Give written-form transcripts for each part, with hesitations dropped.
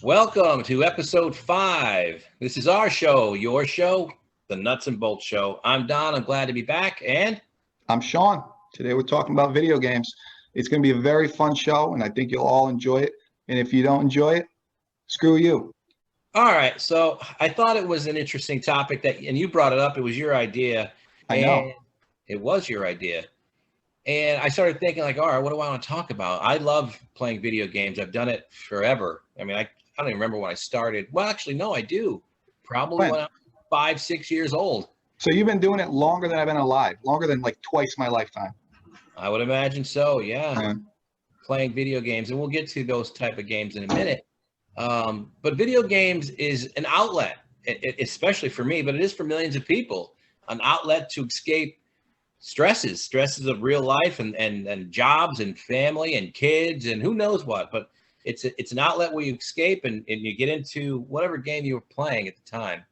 Welcome to episode 5. This is our show, your show, the Nuts and Bolts Show. I'm Don. I'm glad to be back. And I'm Sean. Today we're talking about video games. It's going to be a very fun show, and I think you'll all enjoy it. And if you don't enjoy it, screw you. all right, so I thought it was an interesting topic and you brought it up. It was your idea. I know. It was your idea. And I started thinking, like, all right, what do I want to talk about? I love playing video games. I've done it forever. I mean, I don't even remember when I started. Well, actually, no, I do. Probably when I was 5-6 years old. So you've been doing it longer than I've been alive, longer than like twice my lifetime. I would imagine so, yeah. Playing video games, and we'll get to those type of games in a minute. But video games is an outlet, especially for me, but it is for millions of people, an outlet to escape stresses of real life and jobs and family and kids and who knows what. But it's an outlet where you escape and you get into whatever game you were playing at the time.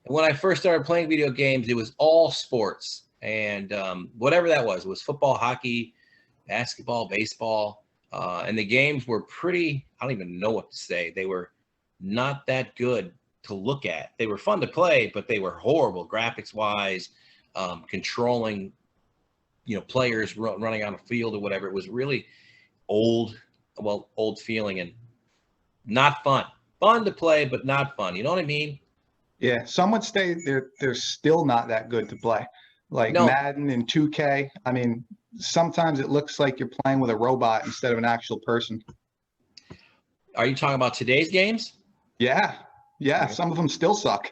And when I first started playing video games, it was all sports. And whatever that was, it was football, hockey, basketball, baseball. And the games were pretty, I don't even know what to say. They were not that good to look at. They were fun to play, but they were horrible graphics-wise, controlling, players running on a field or whatever. It was really old feeling and not fun. Fun to play, but not fun. You know what I mean? Yeah, some would say they're still not that good to play. Like Madden and 2K. I mean, sometimes it looks like you're playing with a robot instead of an actual person. Are you talking about today's games? Yeah. Some of them still suck.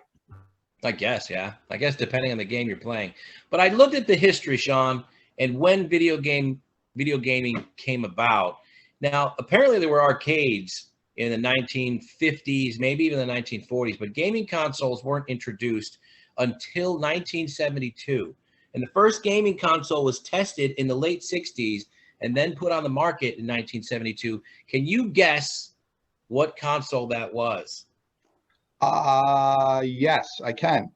I guess, yeah. I guess depending on the game you're playing. But I looked at the history, Sean, and when video gaming came about. Now, apparently there were arcades in the 1950s, maybe even the 1940s, but gaming consoles weren't introduced until 1972. And the first gaming console was tested in the late 60s and then put on the market in 1972. Can you guess what console that was? Yes, I can.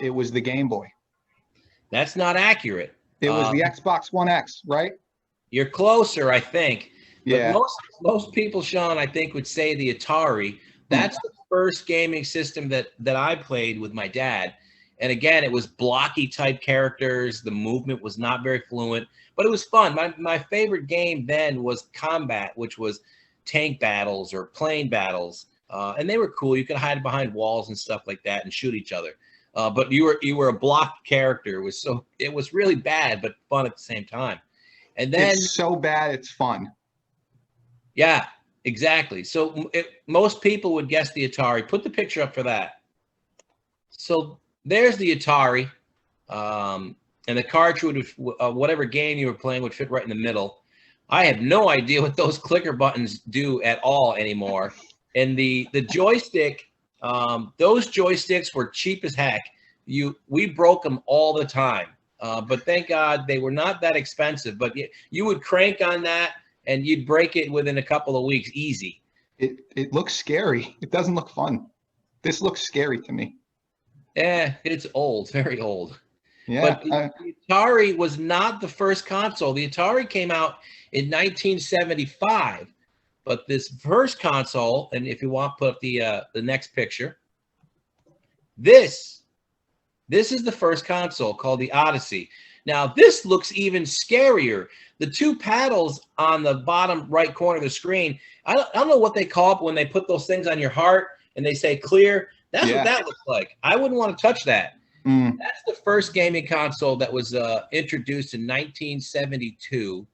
It was the Game Boy. That's not accurate. It was the Xbox One X, right? You're closer, I think. Yeah. But most people, Sean, I think would say the Atari. That's the first gaming system that I played with my dad. And again, it was blocky type characters. The movement was not very fluent, but it was fun. My favorite game then was Combat, which was tank battles or plane battles. And they were cool. You could hide behind walls and stuff like that and shoot each other. But you were a blocked character. It was really bad, but fun at the same time. And then it's so bad it's fun. Yeah, exactly. So most people would guess the Atari. Put the picture up for that. So there's the Atari, and the cartridge, whatever game you were playing, would fit right in the middle. I have no idea what those clicker buttons do at all anymore. And the joystick, those joysticks were cheap as heck. We broke them all the time, but thank God they were not that expensive. But you would crank on that, and you'd break it within a couple of weeks, easy. It looks scary. It doesn't look fun. This looks scary to me. It's old, very old. Yeah. But the Atari was not the first console. The Atari came out in 1975. But this first console, and if you want, put up the next picture. This is the first console called the Odyssey. Now, this looks even scarier. The two paddles on the bottom right corner of the screen, I don't know what they call it when they put those things on your heart and they say clear. That's what that looks like. I wouldn't want to touch that. That's the first gaming console that was introduced in 1972.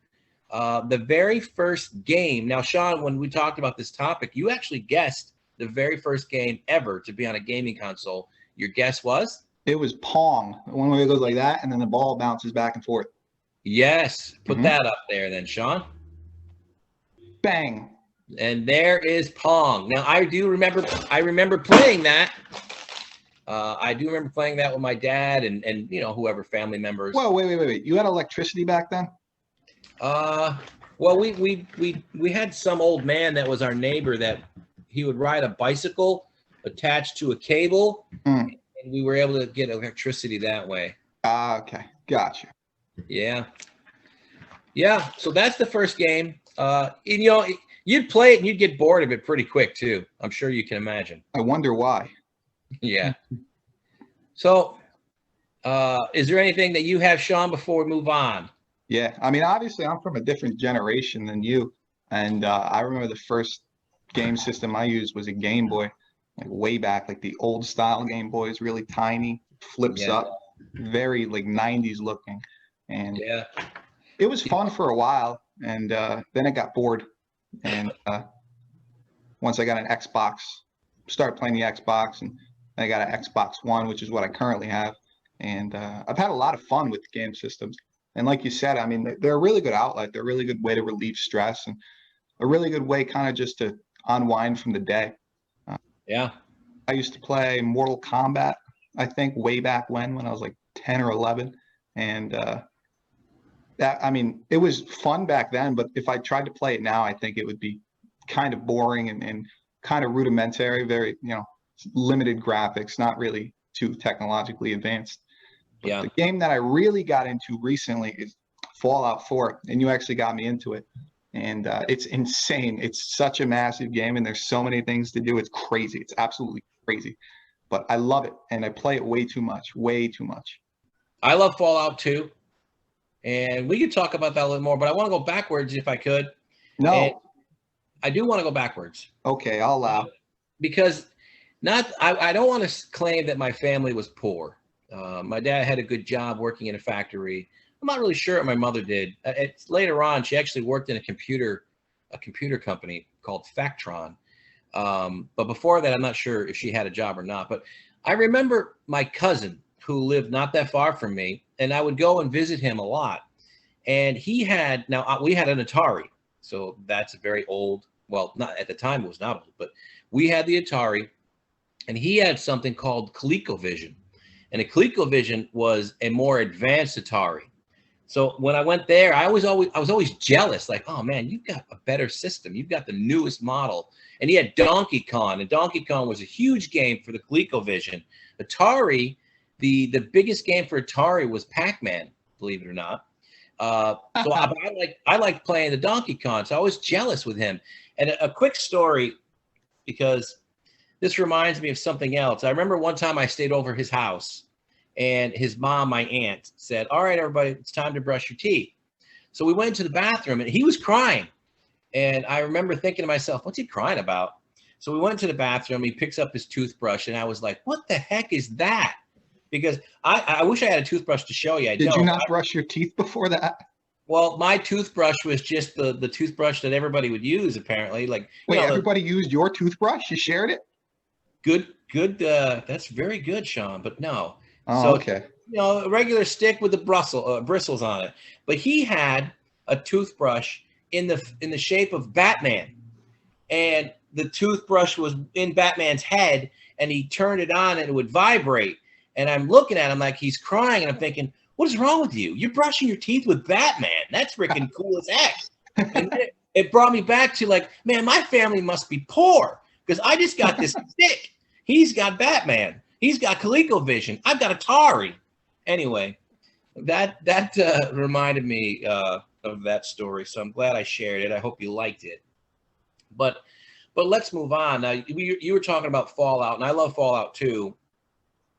The very first game. Now, Sean, when we talked about this topic, you actually guessed the very first game ever to be on a gaming console. Your guess was? It was Pong. One where it goes like that, and then the ball bounces back and forth. Yes. Put that up there then, Sean. Bang. And there is Pong. Now, I remember playing that. I do remember playing that with my dad and whoever family members. Whoa, wait. You had electricity back then? Well, we had some old man that was our neighbor that he would ride a bicycle attached to a cable, and we were able to get electricity that way. Okay, gotcha. Yeah. So that's the first game. You'd play it and you'd get bored of it pretty quick too. I'm sure you can imagine. I wonder why. Yeah. So, is there anything that you have, Sean, before we move on? Yeah, I mean, obviously, I'm from a different generation than you, and I remember the first game system I used was a Game Boy, like way back, like the old style Game Boy is really tiny, flips up, very like 90s looking, and yeah, it was fun for a while, and then it got bored, and once I got an Xbox, started playing the Xbox, and I got an Xbox One, which is what I currently have, and I've had a lot of fun with game systems. And like you said, I mean, they're a really good outlet. They're a really good way to relieve stress and a really good way kind of just to unwind from the day. Yeah. I used to play Mortal Kombat, I think, way back when I was like 10 or 11. And I mean, it was fun back then, but if I tried to play it now, I think it would be kind of boring and kind of rudimentary, very, limited graphics, not really too technologically advanced. But the game that I really got into recently is Fallout 4, and you actually got me into it. And it's insane. It's such a massive game, and there's so many things to do. It's crazy. It's absolutely crazy. But I love it, and I play it way too much, way too much. I love Fallout 2, and we could talk about that a little more, but I want to go backwards if I could. No. And I do want to go backwards. Okay, I'll allow. Because I don't want to claim that my family was poor. My dad had a good job working in a factory. I'm not really sure what my mother did. Later on, she actually worked in a computer company called Factron. But before that, I'm not sure if she had a job or not. But I remember my cousin who lived not that far from me, and I would go and visit him a lot. And we had an Atari. So that's very old. Well, not at the time, it was not old, but we had the Atari, and he had something called ColecoVision. And a ColecoVision was a more advanced Atari. So when I went there, I was always jealous. Like, oh man, you've got a better system. You've got the newest model. And he had Donkey Kong, and Donkey Kong was a huge game for the ColecoVision. Atari, the biggest game for Atari was Pac-Man, believe it or not. So I liked playing the Donkey Kong. So I was jealous with him. And a quick story, because this reminds me of something else. I remember one time I stayed over his house, and his mom, my aunt, said, all right, everybody, it's time to brush your teeth. So we went to the bathroom, and he was crying. And I remember thinking to myself, what's he crying about? So we went to the bathroom. He picks up his toothbrush, and I was like, what the heck is that? Because I wish I had a toothbrush to show you. Did you not brush your teeth before that? Well, my toothbrush was just the toothbrush that everybody would use, apparently. Like, wait, everybody used your toothbrush? You shared it? Good. That's very good, Sean. But no. Oh, so, okay. A regular stick with the bristles on it. But he had a toothbrush in the shape of Batman, and the toothbrush was in Batman's head, and he turned it on, and it would vibrate. And I'm looking at him like he's crying, and I'm thinking, what is wrong with you? You're brushing your teeth with Batman. That's freaking cool as heck. And it brought me back to like, man, my family must be poor because I just got this stick. He's got Batman. He's got ColecoVision. I've got Atari. Anyway, that reminded me of that story. So I'm glad I shared it. I hope you liked it. But let's move on. Now, you were talking about Fallout, and I love Fallout 2.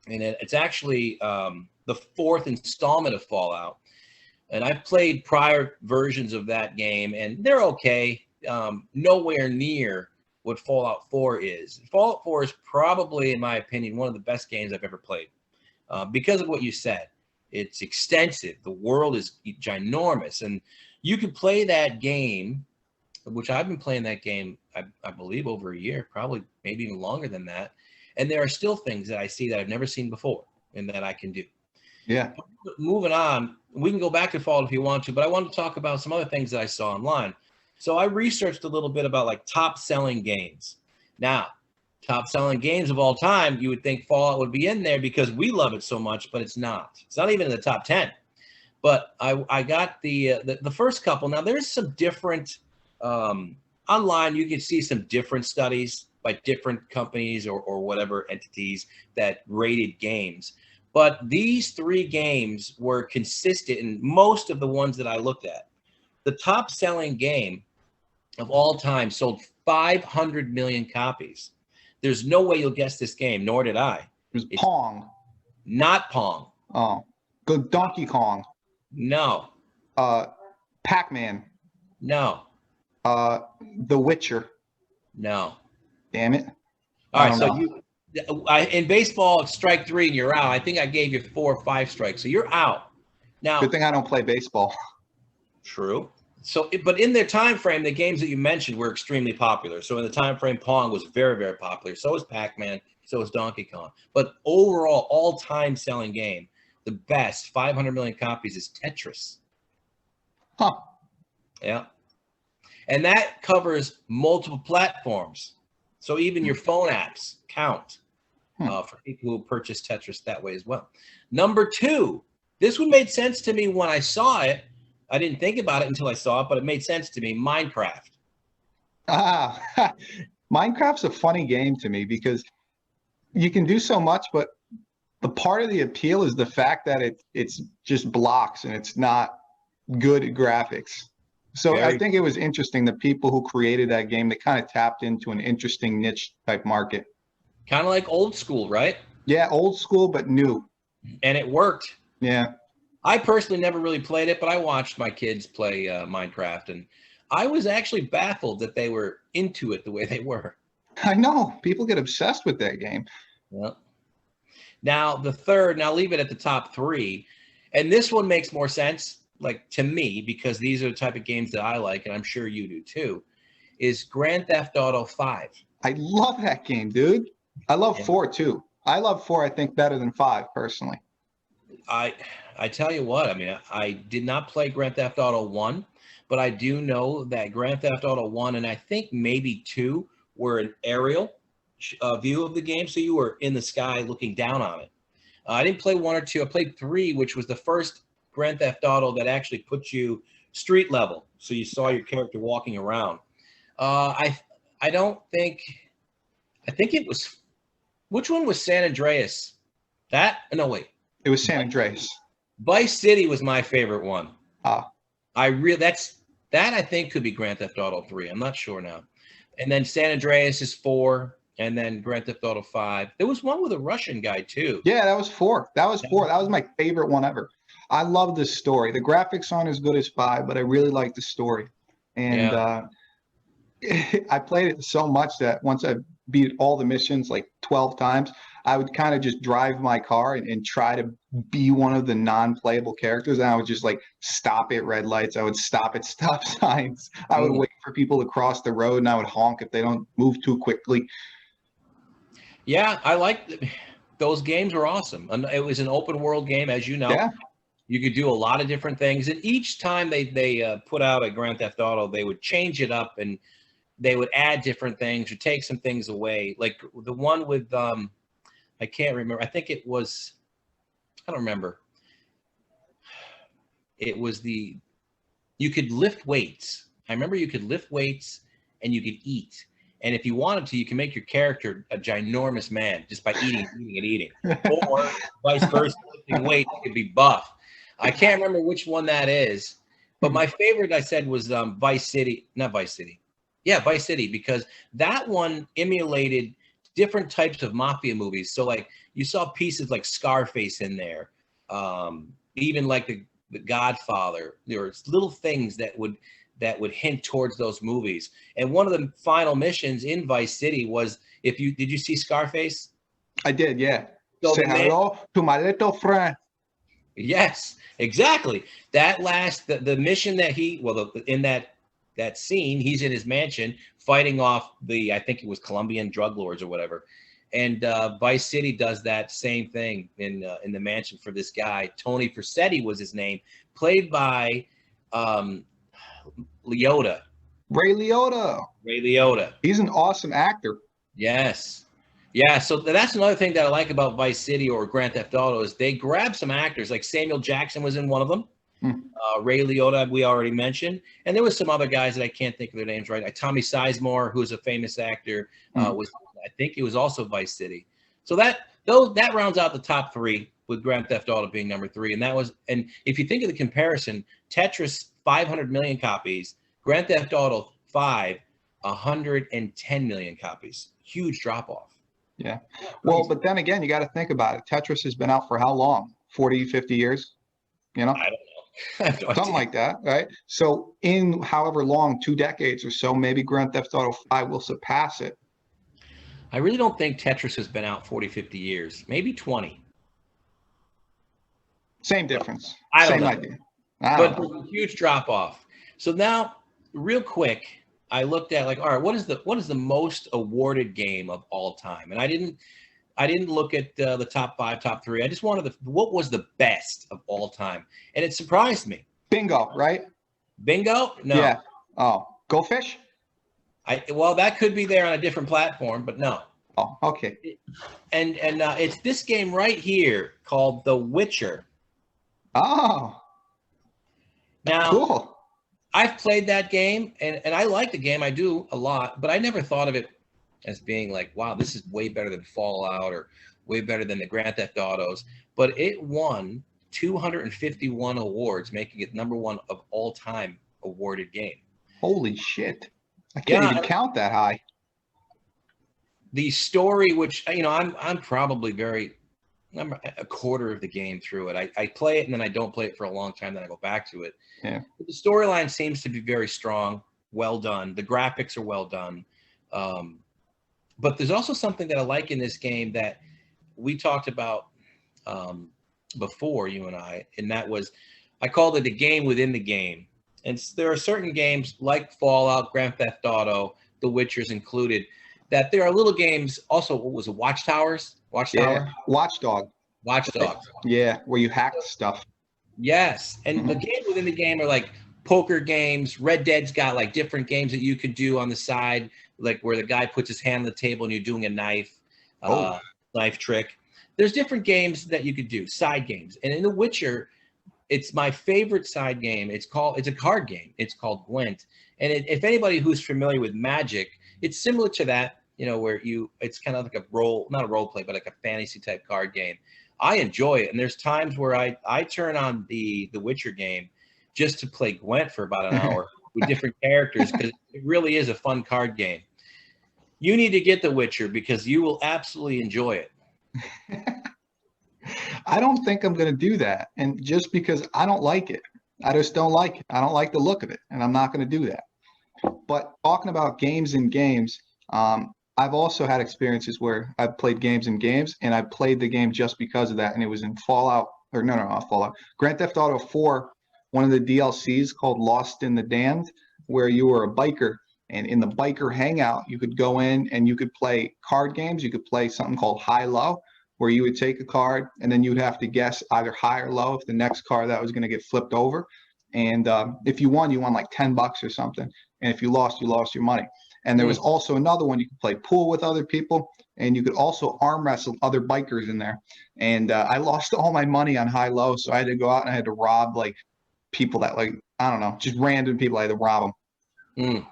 And it's actually the fourth installment of Fallout. And I've played prior versions of that game, and they're okay. Nowhere near what Fallout 4 is. Fallout 4 is probably, in my opinion, one of the best games I've ever played because of what you said. It's extensive. The world is ginormous. And you can play that game, which I've been playing that game, I believe, over a year, probably maybe even longer than that. And there are still things that I see that I've never seen before and that I can do. Yeah. Moving on, we can go back to Fallout if you want to, but I want to talk about some other things that I saw online. So I researched a little bit about like top selling games. Now, top selling games of all time, you would think Fallout would be in there because we love it so much, but it's not. It's not even in the top 10. But I got the first couple. Now, there's some different online. You can see some different studies by different companies or whatever entities that rated games. But these three games were consistent in most of the ones that I looked at. The top selling game of all time sold 500 million copies. There's no way you'll guess this game, nor did I. It was Pong. Not Pong. Oh, go Donkey Kong. No. Pac-Man. No. The Witcher. No. Damn it. All right, so in baseball, it's strike 3 and you're out. I think I gave you 4 or 5 strikes, so you're out. Now, good thing I don't play baseball. True. So, but in their time frame, the games that you mentioned were extremely popular. So in the time frame, Pong was very, very popular. So was Pac-Man. So was Donkey Kong. But overall, all-time selling game, the best, 500 million copies, is Tetris. Huh. Yeah. And that covers multiple platforms. So even your phone apps count for people who purchase Tetris that way as well. Number 2, this one made sense to me when I saw it. I didn't think about it until I saw it, but it made sense to me. Minecraft. Minecraft's a funny game to me because you can do so much, but the part of the appeal is the fact that it's just blocks and it's not good graphics. So I think it was interesting. The people who created that game, they kind of tapped into an interesting niche type market. Kind of like old school, right? Yeah, old school, but new. And it worked. Yeah. I personally never really played it, but I watched my kids play Minecraft, and I was actually baffled that they were into it the way they were. I know. People get obsessed with that game. Well, now the third, now leave it at the top 3, and this one makes more sense, like to me, because these are the type of games that I like, and I'm sure you do too, is Grand Theft Auto 5. I love that game, dude. I love 4 too. I love 4, I think, better than 5, personally. I tell you what, I mean, I did not play Grand Theft Auto 1, but I do know that Grand Theft Auto 1 and I think maybe 2 were an aerial view of the game, so you were in the sky looking down on it. I didn't play 1 or 2. I played 3, which was the first Grand Theft Auto that actually put you street level, so you saw your character walking around. I think it was, which one was San Andreas? No, wait. It was San Andreas. Vice City was my favorite one. That I think could be Grand Theft Auto 3. I'm not sure now. And then San Andreas is 4, and then Grand Theft Auto 5. There was one with a Russian guy too. Yeah, that was 4. That was my favorite one ever. I love the story. The graphics aren't as good as 5, but I really like the story. And I played it so much that once I beat all the missions like 12 times, I would kind of just drive my car and try to be one of the non-playable characters. And I would just like stop at red lights. I would stop at stop signs. I would wait for people to cross the road, and I would honk if they don't move too quickly. Yeah, I like those games were awesome. And it was an open world game, as you know. Yeah. You could do a lot of different things. And each time they put out a Grand Theft Auto, they would change it up and they would add different things or take some things away. Like the one with I can't remember. I think it was, I don't remember. It was you could lift weights. I remember you could lift weights and you could eat. And if you wanted to, you can make your character a ginormous man just by eating. Or vice versa, lifting weights, you could be buff. I can't remember which one that is. But my favorite, I said, was Vice City. Not Vice City. Yeah, Vice City, because that one emulated different types of mafia movies. So like you saw pieces like Scarface in there, even like the Godfather. There were little things that would hint towards those movies. And one of the final missions in Vice City was, did you see Scarface? I did, yeah. So say hello to my little friend. Yes, exactly. That the mission that in that scene, he's in his mansion fighting off I think it was Colombian drug lords or whatever. And Vice City does that same thing in the mansion for this guy. Tony Fersetti was his name, played by Liotta. Ray Liotta. He's an awesome actor. Yes. Yeah, so that's another thing that I like about Vice City or Grand Theft Auto is they grab some actors. Like Samuel Jackson was in one of them. Ray Liotta, we already mentioned. And there was some other guys that I can't think of their names right. Tommy Sizemore, who's a famous actor, I think it was also Vice City. So that rounds out the top 3 with Grand Theft Auto being number 3. And if you think of the comparison, Tetris, 500 million copies, Grand Theft Auto, 5, 110 million copies. Huge drop off. Yeah. Well, but then again, you got to think about it. Tetris has been out for how long? 40, 50 years? You know? I don't know. I have no Something idea. like that, right? So in however long, 2 decades or so, maybe Grand Theft Auto 5 will surpass it. I really don't think Tetris has been out 40, 50 years. Maybe 20. Same difference. I don't Same know. idea. I don't But know. there's a huge drop off. So now, real quick, I looked at like, all right, what is the most awarded game of all time? And I didn't look at the top 5, top 3. I just wanted what was the best of all time, and it surprised me. Bingo, right? Bingo? No. Yeah. Oh, Go Fish? Well, that could be there on a different platform, but no. Oh, okay. And it's this game right here called The Witcher. Oh, Now, cool. I've played that game, and I like the game. I do a lot, but I never thought of it as being like, wow, this is way better than Fallout or way better than the Grand Theft Autos. But it won 251 awards, making it #1 of all time awarded game. Holy shit. I can't even count that high. The story, which, you know, I'm probably I'm a quarter of the game through it. I play it and then I don't play it for a long time, then I go back to it. Yeah. But the storyline seems to be very strong, well done. The graphics are well done. But there's also something that I like in this game that we talked about before, you and I, and that was, I called it a game within the game. And there are certain games like Fallout, Grand Theft Auto, The Witcher's included, that there are little games. Also, what was it, Watchtowers? Yeah. Watchdog. Watchdogs. Yeah, where you hacked stuff. Yes, and the games within the game are like poker games. Red Dead's got like different games that you could do on the side, like where the guy puts his hand on the table and you're doing a knife trick. There's different games that you could do, side games. And in The Witcher, it's my favorite side game. It's a card game. It's called Gwent. And if anybody who's familiar with Magic, it's similar to that, you know, where it's kind of like not a role play, but like a fantasy type card game. I enjoy it. And there's times where I turn on the Witcher game just to play Gwent for about an hour with different characters, because it really is a fun card game. You need to get The Witcher because you will absolutely enjoy it. I don't think I'm going to do that. And just because I don't like it, I just don't like it. I don't like the look of it, and I'm not going to do that. But talking about games and games, I've also had experiences where I've played games and games, and I played the game just because of that. And it was in not Fallout. Grand Theft Auto 4, one of the DLCs called Lost in the Damned, where you were a biker. And in the biker hangout, you could go in and you could play card games. You could play something called high-low, where you would take a card and then you'd have to guess either high or low if the next card that was going to get flipped over. And if you won like $10 or something. And if you lost your money. And there was also another one, you could play pool with other people, and you could also arm wrestle other bikers in there. And I lost all my money on high-low, so I had to go out and I had to rob like people that, like, I don't know, just random people. I had to rob them.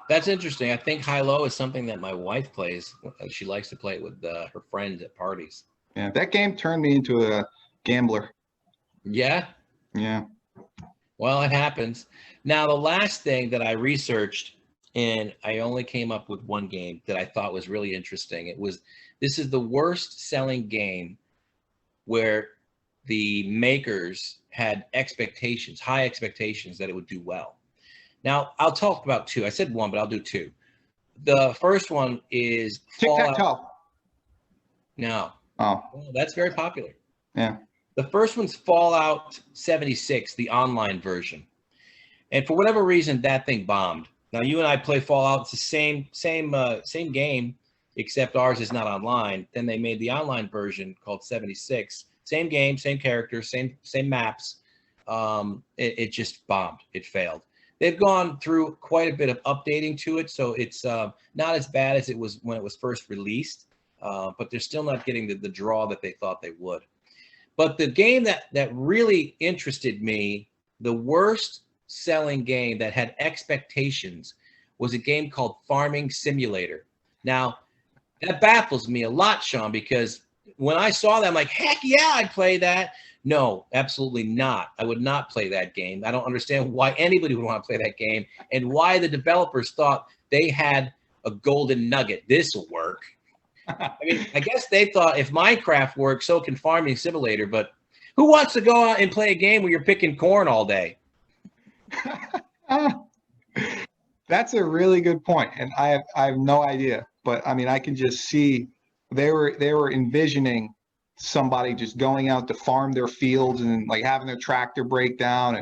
That's interesting. I think high-low is something that my wife plays. She likes to play it with her friends at parties. Yeah, that game turned me into a gambler. Yeah? Yeah. Well, it happens. Now, the last thing that I researched, and I only came up with one game that I thought was really interesting. This is the worst selling game where the makers had high expectations that it would do well. Now, I'll talk about 2. I said 1, but I'll do 2. The first one is Tic-tac-toe. No. Oh. Well, that's very popular. Yeah. The first one's Fallout 76, the online version. And for whatever reason, that thing bombed. Now, you and I play Fallout. It's the same game, except ours is not online. Then they made the online version called 76. Same game, same characters, same maps. It just bombed. It failed. They've gone through quite a bit of updating to it, so it's not as bad as it was when it was first released, but they're still not getting the draw that they thought they would. But the game that really interested me, the worst selling game that had expectations, was a game called Farming Simulator. Now, that baffles me a lot, Sean, because when I saw that, I'm like, heck yeah, I'd play that. No, absolutely not. I would not play that game. I don't understand why anybody would want to play that game and why the developers thought they had a golden nugget. This will work. I mean, I guess they thought if Minecraft works, so can Farming Simulator. But who wants to go out and play a game where you're picking corn all day? That's a really good point, and I have no idea. But I mean, I can just see they were envisioning somebody just going out to farm their fields and like having their tractor break down,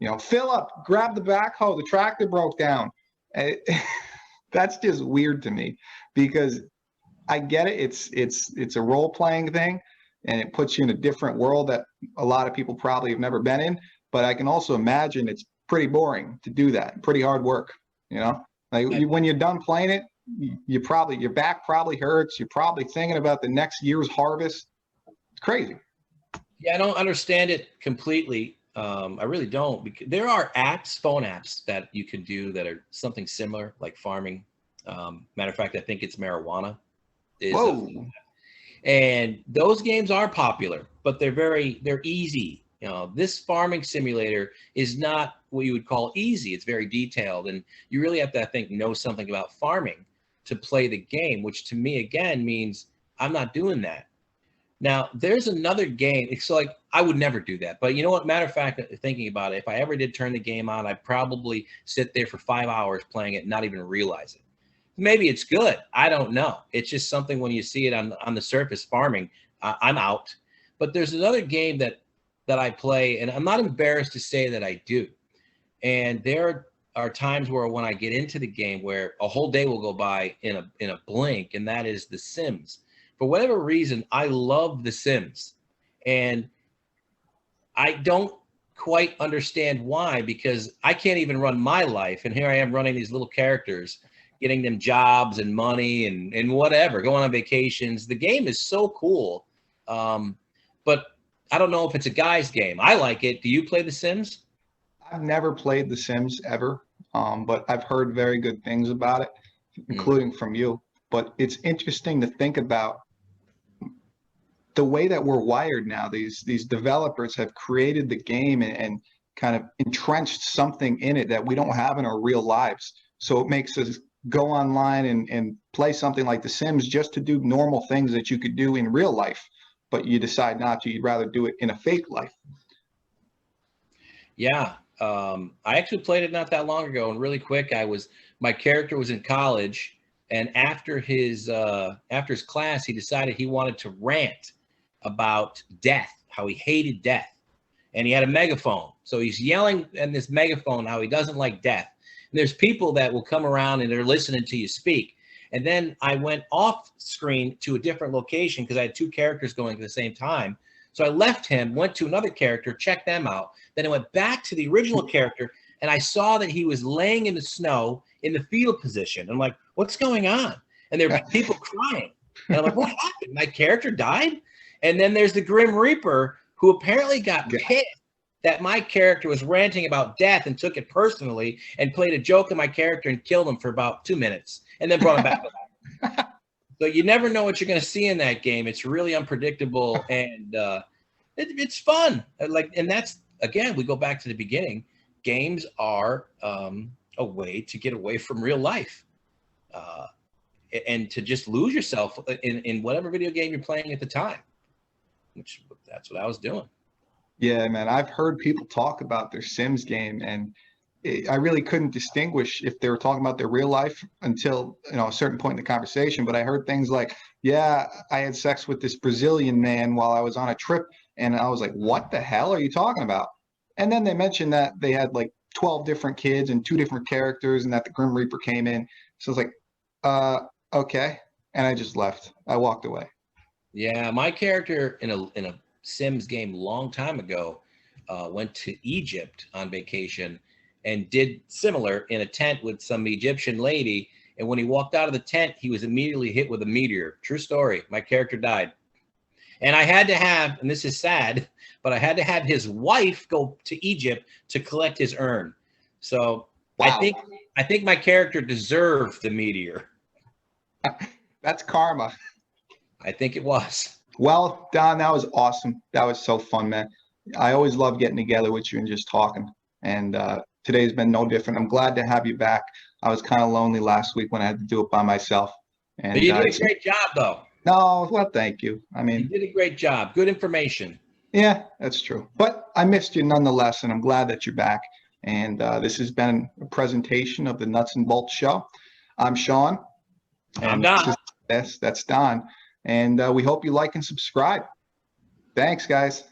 and Philip, grab the backhoe, the tractor broke down. That's just weird to me, because I get it. It's a role playing thing, and it puts you in a different world that a lot of people probably have never been in. But I can also imagine it's pretty boring to do that, pretty hard work. Like when you're done playing it, your back probably hurts. You're probably thinking about the next year's harvest. It's crazy. Yeah, I don't understand it completely. I really don't, because there are phone apps that you can do that are something similar, like farming. Matter of fact, I think it's marijuana. Whoa. And those games are popular, but they're easy. This farming simulator is not what you would call easy. It's very detailed, and you really have to, I think, know something about farming to play the game, which to me, again, means I'm not doing that. Now, there's another game. It's like, I would never do that. But you know what? Matter of fact, thinking about it, if I ever did turn the game on, I'd probably sit there for 5 hours playing it and not even realize it. Maybe it's good. I don't know. It's just something when you see it on the surface, farming, I'm out. But there's another game that I play, and I'm not embarrassed to say that I do. And there are times where when I get into the game where a whole day will go by in a blink, and that is The Sims. For whatever reason, I love The Sims. And I don't quite understand why, because I can't even run my life. And here I am running these little characters, getting them jobs and money and whatever, going on vacations. The game is so cool. But I don't know if it's a guy's game. I like it. Do you play The Sims? I've never played The Sims ever, but I've heard very good things about it, including from you. But it's interesting to think about the way that we're wired now. These developers have created the game and kind of entrenched something in it that we don't have in our real lives. So it makes us go online and play something like The Sims just to do normal things that you could do in real life, but you decide not to. You'd rather do it in a fake life. Yeah. I actually played it not that long ago, and really quick, my character was in college, and after his class, he decided he wanted to rant about death, how he hated death. And he had a megaphone. So he's yelling in this megaphone how he doesn't like death. And there's people that will come around and they're listening to you speak. And then I went off screen to a different location because I had two characters going at the same time. So I left him, went to another character, checked them out. Then I went back to the original character, and I saw that he was laying in the snow in the fetal position. I'm like, what's going on? And there were people crying. And I'm like, what happened? My character died? And then there's the Grim Reaper, who apparently got pissed that my character was ranting about death and took it personally and played a joke on my character and killed him for about 2 minutes and then brought him back to life. So you never know what you're going to see in that game. It's really unpredictable, and it's fun. And that's, again, we go back to the beginning. Games are a way to get away from real life and to just lose yourself in whatever video game you're playing at the time. Which that's what I was doing. Yeah, man. I've heard people talk about their Sims game, and I really couldn't distinguish if they were talking about their real life until a certain point in the conversation. But I heard things like, "Yeah, I had sex with this Brazilian man while I was on a trip," and I was like, "What the hell are you talking about?" And then they mentioned that they had like 12 different kids and 2 different characters, and that the Grim Reaper came in. So I was like, okay, and I just left. I walked away. Yeah, my character in a Sims game long time ago went to Egypt on vacation and did similar in a tent with some Egyptian lady. And when he walked out of the tent, he was immediately hit with a meteor. True story. My character died. And I had to have, and this is sad, but I had to have his wife go to Egypt to collect his urn. So wow. I think my character deserved the meteor. That's karma. I think it was. Well, Don, that was awesome. That was so fun, man. I always love getting together with you and just talking. And today's been no different. I'm glad to have you back. I was kind of lonely last week when I had to do it by myself. And But you did a great job, though. No, well, thank you. I mean, you did a great job. Good information. Yeah, that's true. But I missed you nonetheless, and I'm glad that you're back. And this has been a presentation of the Nuts and Bolts Show. I'm Sean. I'm Don. Yes, that's Don. And we hope you like and subscribe. Thanks, guys.